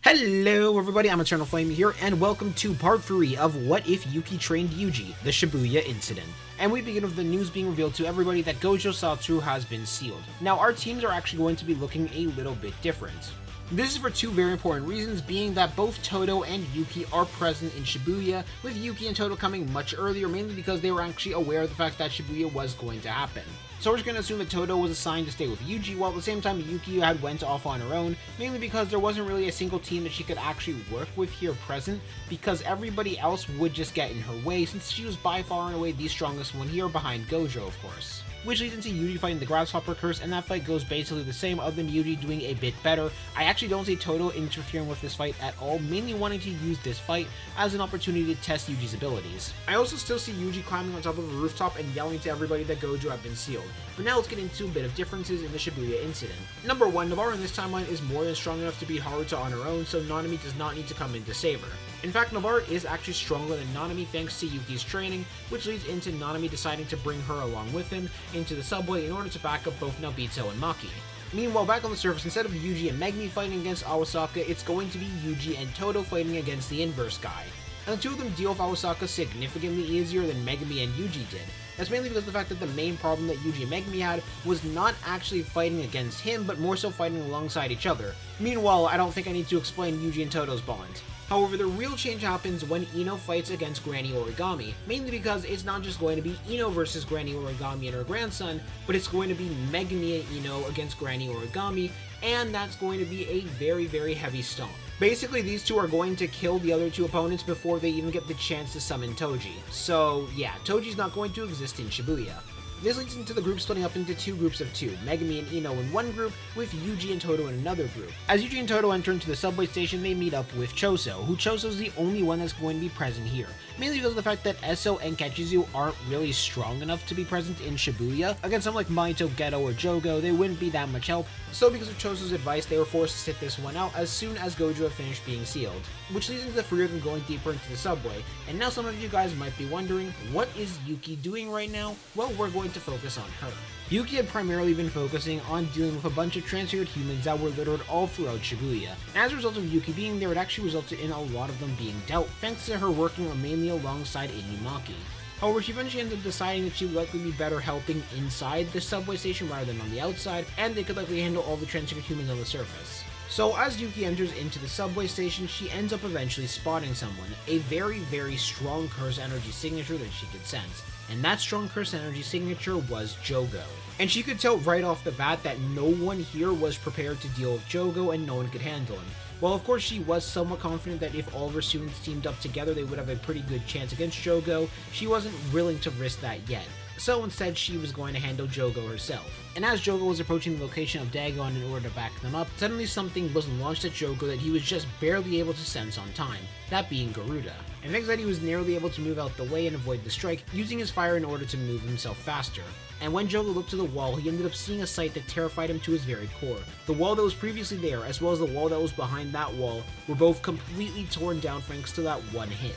Hello everybody, I'm Eternal Flame here, and welcome to part 3 of What If Yuki Trained Yuji, the Shibuya Incident. And we begin with the news being revealed to everybody that Gojo Satoru has been sealed. Now our teams are actually going to be looking a little bit different. This is for two very important reasons, being that both Todo and Yuki are present in Shibuya, with Yuki and Todo coming much earlier, mainly because they were actually aware of the fact that Shibuya was going to happen. So we're just going to assume that Todo was assigned to stay with Yuji, while at the same time Yuki had went off on her own, mainly because there wasn't really a single team that she could actually work with here present, because everybody else would just get in her way, since she was by far and away the strongest one here, behind Gojo of course. Which leads into Yuji fighting the Grasshopper Curse, and that fight goes basically the same, other than Yuji doing a bit better. I actually don't see Todo interfering with this fight at all, mainly wanting to use this fight as an opportunity to test Yuji's abilities. I also still see Yuji climbing on top of a rooftop and yelling to everybody that Gojo had been sealed. But now let's get into a bit of differences in the Shibuya incident. Number 1, Navarre in this timeline is more than strong enough to beat Haruta on her own, so Nanami does not need to come in to save her. In fact, Navarre is actually stronger than Nanami thanks to Yuki's training, which leads into Nanami deciding to bring her along with him into the subway in order to back up both Nobito and Maki. Meanwhile, back on the surface, instead of Yuji and Megumi fighting against Awasaka, it's going to be Yuji and Todo fighting against the inverse guy. And the two of them deal with Awasaka significantly easier than Megumi and Yuji did. That's mainly because of the fact that the main problem that Yuji and Megumi had was not actually fighting against him, but more so fighting alongside each other. Meanwhile, I don't think I need to explain Yuji and Todo's bond. However, the real change happens when Ino fights against Granny Origami, mainly because it's not just going to be Ino versus Granny Origami and her grandson, but it's going to be Megumi and Ino against Granny Origami, and that's going to be a very, very heavy stomp. Basically, these two are going to kill the other two opponents before they even get the chance to summon Toji. So yeah, Toji's not going to exist in Shibuya. This leads into the group splitting up into two groups of two, Megumi and Ino in one group, with Yuji and Todo in another group. As Yuji and Todo enter into the subway station, they meet up with Choso, who Choso's the only one that's going to be present here, mainly because of the fact that Eso and Kechizu aren't really strong enough to be present in Shibuya. Against someone like Maito, Geto, or Jogo, they wouldn't be that much help, so because of Choso's advice, they were forced to sit this one out as soon as Gojo had finished being sealed. Which leads into the three of them going deeper into the subway, and now some of you guys might be wondering, what is Yuki doing right now? Well, we're going to focus on her. Yuki had primarily been focusing on dealing with a bunch of transfigured humans that were littered all throughout Shibuya. And as a result of Yuki being there, it actually resulted in a lot of them being dealt, thanks to her working mainly alongside Inumaki. However, she eventually ended up deciding that she would likely be better helping inside the subway station rather than on the outside, and they could likely handle all the transfigured humans on the surface. So as Yuki enters into the subway station, she ends up eventually spotting someone, a very, very strong curse energy signature that she could sense. And that strong curse energy signature was Jogo. And she could tell right off the bat that no one here was prepared to deal with Jogo and no one could handle him. While of course she was somewhat confident that if all of her students teamed up together they would have a pretty good chance against Jogo, she wasn't willing to risk that yet. So instead she was going to handle Jogo herself. And as Jogo was approaching the location of Dagon in order to back them up, suddenly something was launched at Jogo that he was just barely able to sense on time, that being Garuda. And thanks to that he was narrowly able to move out the way and avoid the strike, using his fire in order to move himself faster. And when Jogo looked to the wall, he ended up seeing a sight that terrified him to his very core. The wall that was previously there, as well as the wall that was behind that wall, were both completely torn down thanks to that one hit.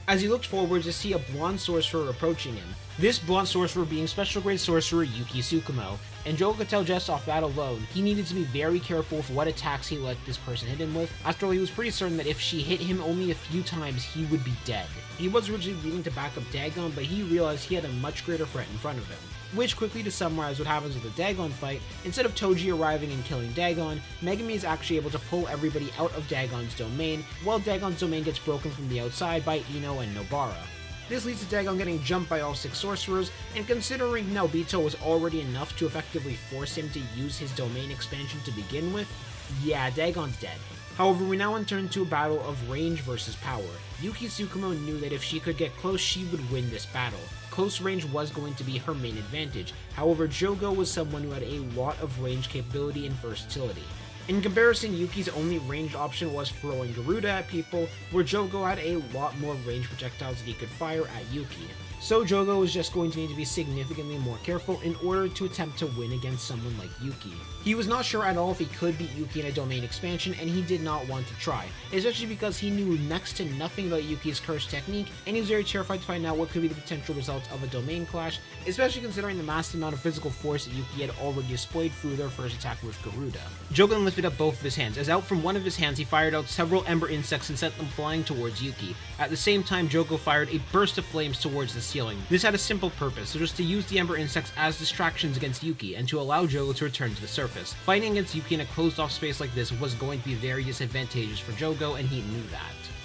As he looked forward to see a blonde sorcerer approaching him, this blonde sorcerer being special grade sorcerer Yuki Tsukumo, and Jogo could tell just off that alone, he needed to be very careful with what attacks he let this person hit him with. After all, he was pretty certain that if she hit him only a few times, he would be dead. He was originally leaving to back up Dagon, but he realized he had a much greater threat in front of him. Which, quickly to summarize what happens with the Dagon fight, instead of Toji arriving and killing Dagon, Megumi is actually able to pull everybody out of Dagon's domain, while Dagon's domain gets broken from the outside by Ino and Nobara. This leads to Dagon getting jumped by all 6 sorcerers, and considering Nobito was already enough to effectively force him to use his domain expansion to begin with, yeah, Dagon's dead. However, we now enter into a battle of range versus power. Yuki Tsukumo knew that if she could get close, she would win this battle. Close range was going to be her main advantage, however Jogo was someone who had a lot of range capability and versatility. In comparison, Yuki's only ranged option was throwing Garuda at people, where Jogo had a lot more ranged projectiles that he could fire at Yuki. so Jogo was just going to need to be significantly more careful in order to attempt to win against someone like Yuki. He was not sure at all if he could beat Yuki in a domain expansion, and he did not want to try, especially because he knew next to nothing about Yuki's curse technique, and he was very terrified to find out what could be the potential result of a domain clash, especially considering the massive amount of physical force that Yuki had already displayed through their first attack with Garuda. Jogo then lifted up both of his hands, as out from one of his hands he fired out several ember insects and sent them flying towards Yuki. At the same time, Jogo fired a burst of flames towards the ceiling. This had a simple purpose, so just to use the ember insects as distractions against Yuki, and to allow Jogo to return to the surface. Fighting against Yuki in a closed-off space like this was going to be very disadvantageous for Jogo, and he knew that.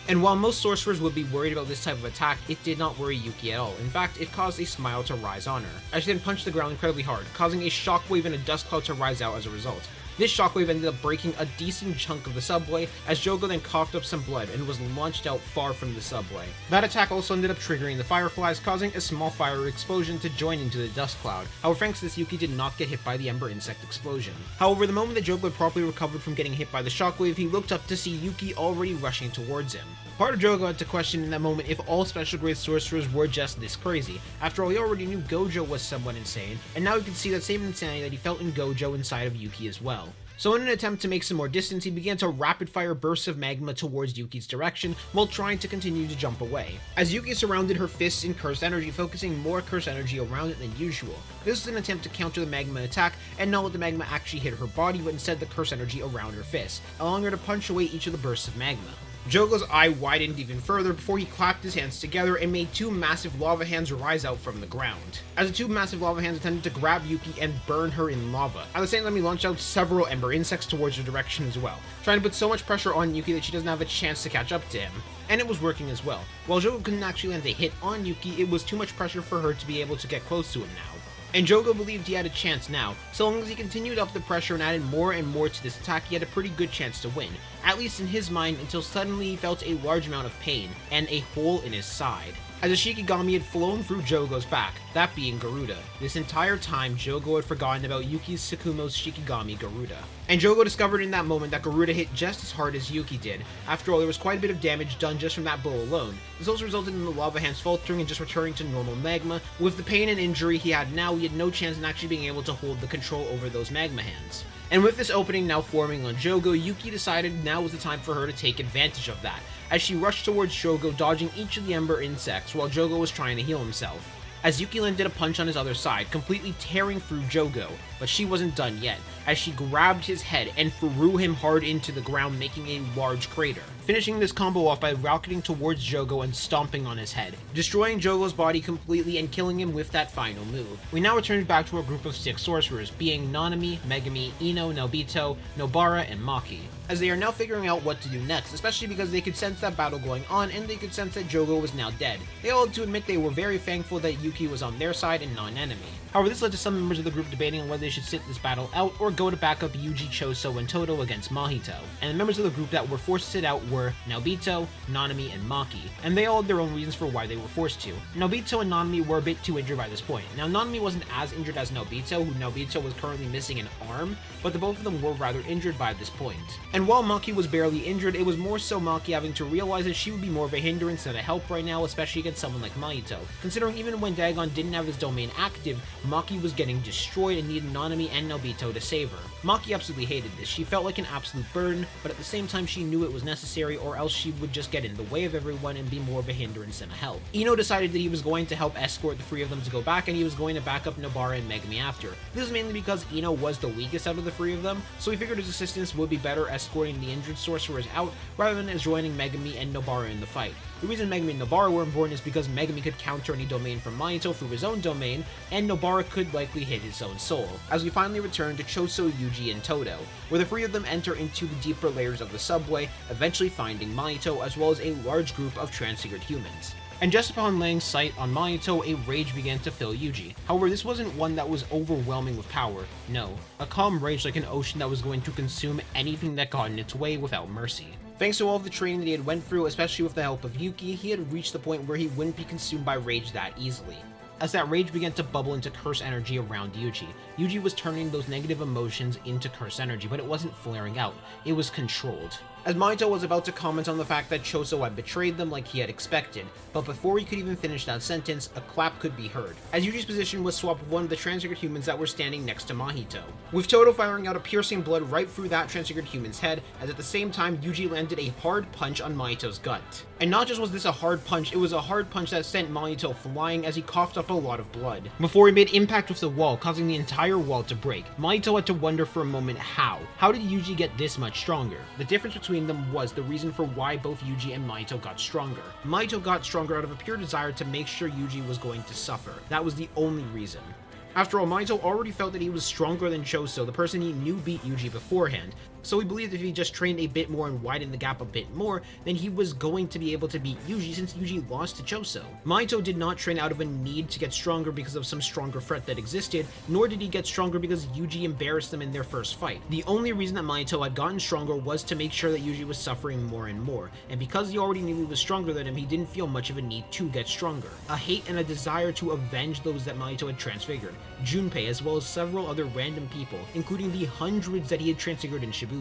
And while most sorcerers would be worried about this type of attack, it did not worry Yuki at all. In fact, it caused a smile to rise on her, as she then punched the ground incredibly hard, causing a shockwave and a dust cloud to rise out as a result. This shockwave ended up breaking a decent chunk of the subway, as Jogo then coughed up some blood and was launched out far from the subway. That attack also ended up triggering the fireflies, causing a small fire explosion to join into the dust cloud. However, thanks to this, Yuki did not get hit by the ember insect explosion. However, the moment that Jogo had properly recovered from getting hit by the shockwave, he looked up to see Yuki already rushing towards him. Part of Jogo had to question in that moment if all special grade sorcerers were just this crazy. After all, he already knew Gojo was somewhat insane, and now he could see that same insanity that he felt in Gojo inside of Yuki as well. So in an attempt to make some more distance, he began to rapid-fire bursts of magma towards Yuki's direction, while trying to continue to jump away. As Yuki surrounded her fists in cursed energy, focusing more cursed energy around it than usual. This was an attempt to counter the magma attack, and not let the magma actually hit her body, but instead the cursed energy around her fists, allowing her to punch away each of the bursts of magma. Jogo's eye widened even further before he clapped his hands together and made two massive lava hands rise out from the ground. As the two massive lava hands attempted to grab Yuki and burn her in lava. At the same time, he launched out several ember insects towards her direction as well, trying to put so much pressure on Yuki that she doesn't have a chance to catch up to him. And it was working as well. While Jogo couldn't actually land a hit on Yuki, it was too much pressure for her to be able to get close to him now. And Jogo believed he had a chance now. So long as he continued up the pressure and added more and more to this attack, he had a pretty good chance to win, at least in his mind, until suddenly he felt a large amount of pain, and a hole in his side, as a Shikigami had flown through Jogo's back, that being Garuda. This entire time, Jogo had forgotten about Yuki's Tsukumo's Shikigami Garuda. And Jogo discovered in that moment that Garuda hit just as hard as Yuki did. After all, there was quite a bit of damage done just from that blow alone. This also resulted in the lava hands faltering and just returning to normal magma. With the pain and injury he had now, he had no chance in actually being able to hold the control over those magma hands. And with this opening now forming on Jogo, Yuki decided now was the time for her to take advantage of that, as she rushed towards Jogo, dodging each of the ember insects while Jogo was trying to heal himself. As Yuki landed a punch on his other side, completely tearing through Jogo, but she wasn't done yet, as she grabbed his head and threw him hard into the ground, making a large crater. Finishing this combo off by rocketing towards Jogo and stomping on his head, destroying Jogo's body completely and killing him with that final move. We now returned back to a group of 6 sorcerers, being Nanami, Megami, Ino, Nobito, Nobara, and Maki, as they are now figuring out what to do next, especially because they could sense that battle going on and they could sense that Jogo was now dead. They all had to admit they were very thankful that Yuki was on their side and not an enemy. However, this led to some members of the group debating on whether they should sit this battle out or go to back up Yuji, Choso, and Todo against Mahito. And the members of the group that were forced to sit out were Nobito, Nanami, and Maki, and they all had their own reasons for why they were forced to. Nobito and Nanami were a bit too injured by this point. Now, Nanami wasn't as injured as Nobito, who Nobito was currently missing an arm, but the both of them were rather injured by this point. And while Maki was barely injured, it was more so Maki having to realize that she would be more of a hindrance than a help right now, especially against someone like Mahito, considering even when Dagon didn't have his domain active, Maki was getting destroyed and needed Nanami and Nobito to save her. Maki absolutely hated this. She felt like an absolute burden, but at the same time she knew it was necessary, or else she would just get in the way of everyone and be more of a hindrance than a help. Ino decided that he was going to help escort the 3 of them to go back, and he was going to back up Nobara and Megami after. This is mainly because Ino was the weakest out of the 3 of them, so he figured his assistance would be better escorting the injured sorcerers out rather than as joining Megami and Nobara in the fight. The reason Megami and Nobara were important is because Megami could counter any domain from Mahito through his own domain, and Nobara could likely hit his own soul, as we finally return to Choso, Yuji, and Todo, where the 3 of them enter into the deeper layers of the subway, eventually finding Mahito as well as a large group of transfigured humans. And just upon laying sight on Mahito, a rage began to fill Yuji. However, this wasn't one that was overwhelming with power, no. A calm rage like an ocean that was going to consume anything that got in its way without mercy. Thanks to all of the training that he had went through, especially with the help of Yuki, he had reached the point where he wouldn't be consumed by rage that easily. as that rage began to bubble into curse energy around Yuji. Yuji was turning those negative emotions into curse energy, but it wasn't flaring out, it was controlled. As Mahito was about to comment on the fact that Choso had betrayed them like he had expected, but before he could even finish that sentence, a clap could be heard, as Yuji's position was swapped with one of the transfigured humans that were standing next to Mahito, with Todo firing out a piercing blood right through that transfigured human's head, as at the same time Yuji landed a hard punch on Mahito's gut. And not just was this a hard punch, it was a hard punch that sent Mahito flying as he coughed up a lot of blood, before he made impact with the wall, causing the entire wall to break. Mahito had to wonder for a moment how. How did Yuji get this much stronger? The difference between them was the reason for why both Yuji and Mahito got stronger. Mahito got stronger out of a pure desire to make sure Yuji was going to suffer. That was the only reason. After all, Mahito already felt that he was stronger than Choso, the person he knew beat Yuji beforehand, so he believed if he just trained a bit more and widened the gap a bit more, then he was going to be able to beat Yuji since Yuji lost to Choso. Mahito did not train out of a need to get stronger because of some stronger threat that existed, nor did he get stronger because Yuji embarrassed them in their first fight. The only reason that Mahito had gotten stronger was to make sure that Yuji was suffering more and more, and because he already knew he was stronger than him, he didn't feel much of a need to get stronger. A hate and a desire to avenge those that Mahito had transfigured, Junpei, as well as several other random people, including the hundreds that he had transfigured in Shibuya.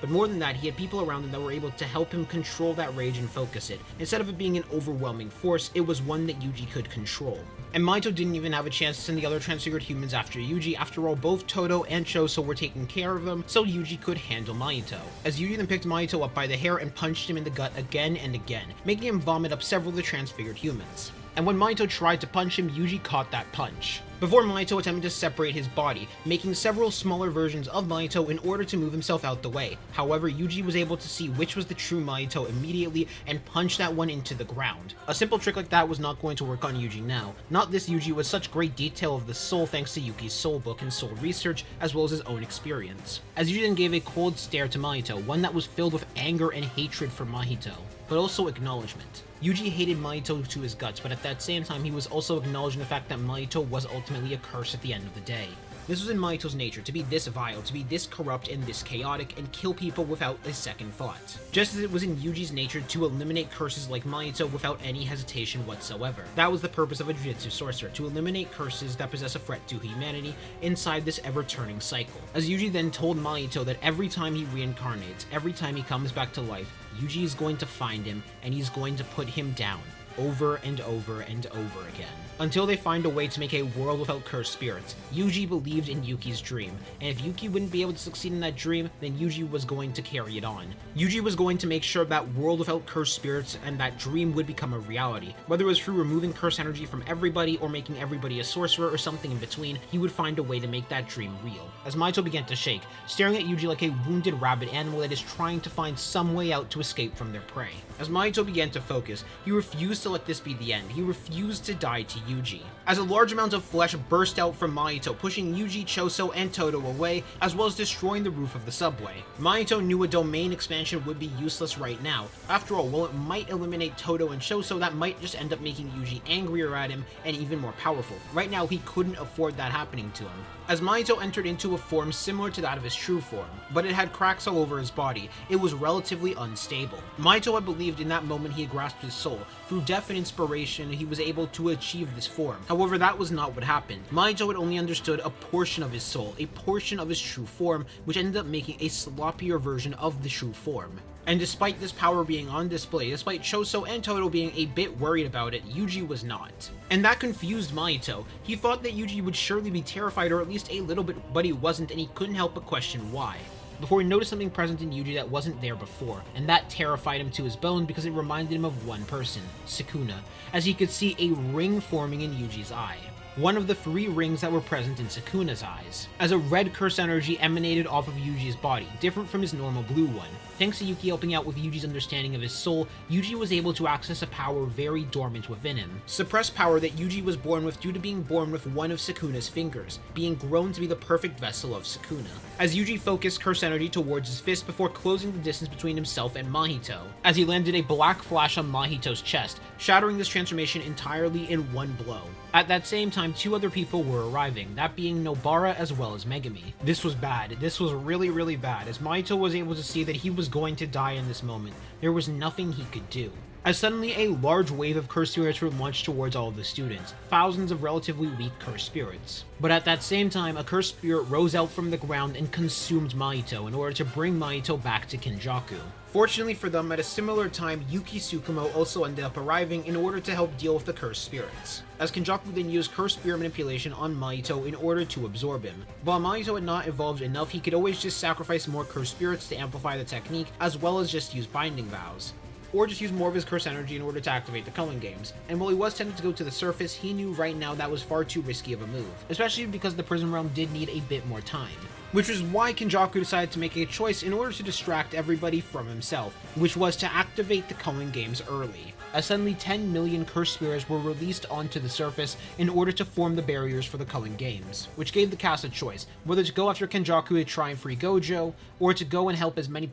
But more than that, he had people around him that were able to help him control that rage and focus it. Instead of it being an overwhelming force, it was one that Yuji could control. And Mahito didn't even have a chance to send the other transfigured humans after Yuji. After all, both Todo and Choso were taking care of them, so Yuji could handle Mahito. As Yuji then picked Mahito up by the hair and punched him in the gut again and again, making him vomit up several of the transfigured humans. And when Mahito tried to punch him, Yuji caught that punch, before Mahito attempted to separate his body, making several smaller versions of Mahito in order to move himself out the way. However, Yuji was able to see which was the true Mahito immediately and punch that one into the ground. A simple trick like that was not going to work on Yuji now. Not this Yuji with such great detail of the soul thanks to Yuki's soul book and soul research, as well as his own experience. As Yuji then gave a cold stare to Mahito, one that was filled with anger and hatred for Mahito, but also acknowledgement. Yuji hated Mahito to his guts, but at that same time he was also acknowledging the fact that Mahito was ultimately a curse at the end of the day. This was in Mahito's nature, to be this vile, to be this corrupt and this chaotic, and kill people without a second thought. Just as it was in Yuji's nature to eliminate curses like Mahito without any hesitation whatsoever. That was the purpose of a Jujutsu sorcerer, to eliminate curses that possess a threat to humanity inside this ever-turning cycle. As Yuji then told Mahito that every time he reincarnates, every time he comes back to life, Yuji is going to find him, and he's going to put him down, over and over and over again, until they find a way to make a world without cursed spirits. Yuji believed in Yuki's dream, and if Yuki wouldn't be able to succeed in that dream, then Yuji was going to carry it on. Yuji was going to make sure that world without cursed spirits and that dream would become a reality. Whether it was through removing cursed energy from everybody or making everybody a sorcerer or something in between, he would find a way to make that dream real. As Mahito began to shake, staring at Yuji like a wounded rabid animal that is trying to find some way out to escape from their prey. As Mahito began to focus, he refused to let this be the end. He refused to die to Yuji. As a large amount of flesh burst out from Mahito, pushing Yuji, Choso, and Todo away, as well as destroying the roof of the subway. Mahito knew a domain expansion would be useless right now. After all, while it might eliminate Todo and Choso, that might just end up making Yuji angrier at him and even more powerful. Right now, he couldn't afford that happening to him. As Mahito entered into a form similar to that of his true form, but it had cracks all over his body, it was relatively unstable. Mahito had believed in that moment he had grasped his soul. Through death and inspiration, he was able to achieve this form. However, that was not what happened. Mahito had only understood a portion of his soul, a portion of his true form, which ended up making a sloppier version of the true form. And despite this power being on display, despite Choso and Todo being a bit worried about it, Yuji was not. And that confused Mahito. He thought that Yuji would surely be terrified, or at least a little bit, but he wasn't, and he couldn't help but question why. Before he noticed something present in Yuji that wasn't there before, and that terrified him to his bones because it reminded him of one person, Sukuna, as he could see a ring forming in Yuji's eye. One of the 3 rings that were present in Sukuna's eyes, as a red curse energy emanated off of Yuji's body, different from his normal blue one. Thanks to Yuki helping out with Yuji's understanding of his soul, Yuji was able to access a power very dormant within him. Suppressed power that Yuji was born with due to being born with one of Sukuna's fingers, being grown to be the perfect vessel of Sukuna. As Yuji focused curse energy towards his fist before closing the distance between himself and Mahito, as he landed a black flash on Mahito's chest, shattering this transformation entirely in one blow. At that same time, 2 other people were arriving, that being Nobara as well as Megami. This was bad. This was really bad, as Mahito was able to see that he was going to die in this moment. There was nothing he could do. as suddenly a large wave of cursed spirits were launched towards all of the students, thousands of relatively weak cursed spirits. But at that same time, a cursed spirit rose out from the ground and consumed Mahito in order to bring Mahito back to Kenjaku. Fortunately for them, at a similar time, Yuki Tsukumo also ended up arriving in order to help deal with the cursed spirits, as Kenjaku then used cursed spirit manipulation on Mahito in order to absorb him. While Mahito had not evolved enough, he could always just sacrifice more cursed spirits to amplify the technique, as well as just use binding vows, or just use more of his curse energy in order to activate the culling games. And while he was tempted to go to the surface, he knew right now that was far too risky of a move, especially because the prison realm did need a bit more time. Which is why Kenjaku decided to make a choice in order to distract everybody from himself, which was to activate the culling games early, as suddenly 10 million cursed spirits were released onto the surface in order to form the barriers for the culling games, which gave the cast a choice, whether to go after Kenjaku to try and free Gojo, or to go and help as many people